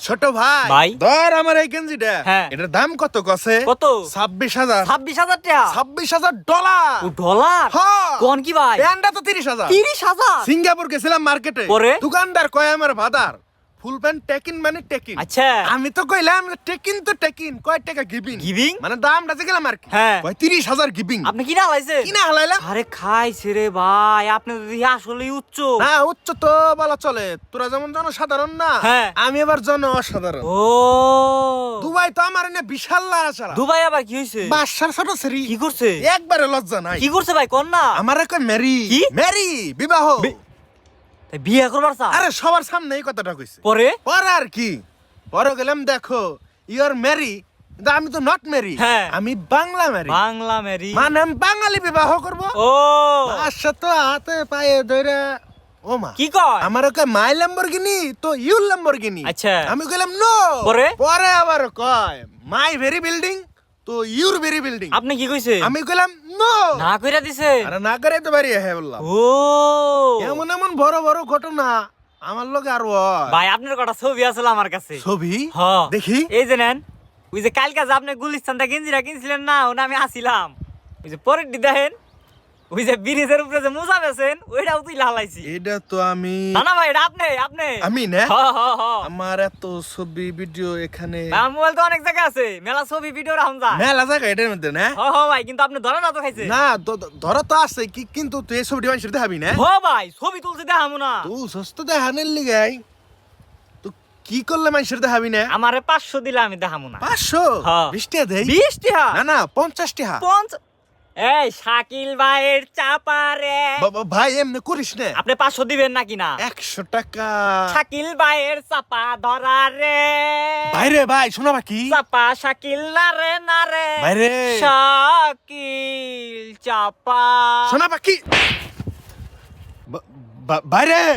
ছোট ভাই ভাই। ধর আমার এই গেঞ্জিটা হ্যাঁ। এটার দাম কত কছে কত? 26,000 26,000 টাকা। $26,000 ও ডলার? হ্যাঁ। কোন কি ভাই? প্যান্টটা তো 30,000 30,000? সিঙ্গাপুর গেছিলাম মার্কেটে পরে? দোকানদার কয় আমার ভাদার ফুল প্যান্ট টেকিন মানে টেকিন আচ্ছা। আমি তো কইলাম টেকিন তো টেকিন কয় টাকা গিভিং Giving? মানে দামটা যে গেলাম আর কি হ্যাঁ। কয় 30,000 গিভিং আপনি কি না লাইছেন? কিনা হালাইলাম আরে খাইছে রে ভাই, আপনি তো দেখি আসলেই উচ্চ। না উচ্চ তো বলা চলে তোরা যেমন জনসাধারণ না হ্যাঁ। আমি এবার জন অসাধারণ ও দুবাই তো আমার এনে বিশাল লাড়াচাড়া দুবাই আবার কি হইছে? বাসার ছোট সেরি কি করছে? একবারে লজ্জা নাই কি করছে ভাই কোন না? আমার কয় মেরি কি? মেরি বিবাহ তাই বিয়ে করবার চা? আরে সবার সামনে এই কথাটা কইছে পরে? পরে আর কি পরে গেলাম দেখো ইউর মেরি কিন্তু আমি তো নট মেরি হ্যাঁ। আমি বাংলা মেরি বাংলা মেরি। মানে আমি বাঙালি বিবাহ করব ও আচ্ছা তো হাতে পায়ে ধরে ও মা কি কয়? আমার ওকে মাই ল্যাম্বরগিনি তো ইউর ল্যাম্বরগিনি আচ্ছা। আমি কইলাম নো পরে? পরে আবার কয় মাই ভেরি বিল্ডিং তো ইউর ভেরি বিল্ডিং আপনি কি কইছে? আমি কইলাম নো না কইরা দিছে? আরে না করে তো বাড়ি হ্যাঁ বললাম ও এমন এমন বড় বড় ঘটনা আমার লগে আর হয়। ভাই আপনার কটা ছবি আছে আমার কাছে। ছবি হ্যাঁ। দেখি এই যে নেন, ওই যে কালকে যে আপনি গুলিস্তানটা গেঞ্জিরা কিনছিলেন না, ওটা আমি আসিলাম। ওই যে পরের ডি দেখেন, ওই যে ব্রিজের উপরে যে মোজা বেছেন ওইটাও তুই লালাইছি। এটা তো আমি না না ভাই, এটা আপনি আমি না হ্যাঁ হ্যাঁ হ্যাঁ। আমার এত ছবি ভিডিও এখানে ভাই, আমার মোবাইল তো অনেক জায়গা আছে, মেলা ছবি ভিডিও রাখুন যায়। মেলা জায়গা এটার মধ্যে না হ্যাঁ হ্যাঁ ভাই, কিন্তু আপনি ধরা না তো খাইছে। না ধরা তো আছে কি কিন্তু তুই এই ছবিটি মানুষের দেখাবি না হ্যাঁ ভাই, ছবি তুলতে দেখামু না। তুই সস্ত দেখানের লিগাই তো কি করলে মানুষের দেখাবি না আমারে 500 দিলে আমি দেখামু না। 500 হ্যাঁ। 20 টাকা দেই 20 টাকা? না না 50 টাকা এই শাকিল ভাইয়ের চাপা রে। ভাই এমনি করিস না আপনি 500 দিবেন নাকি না? 100 টাকা শাকিল ভাইয়ের চাপা ধরা রে। বাইরে ভাই শোনা বাকি চাপা শাকিল না রে না রে। বাইরে শাকিল চাপা। শোনা বাকি বাইরে এই,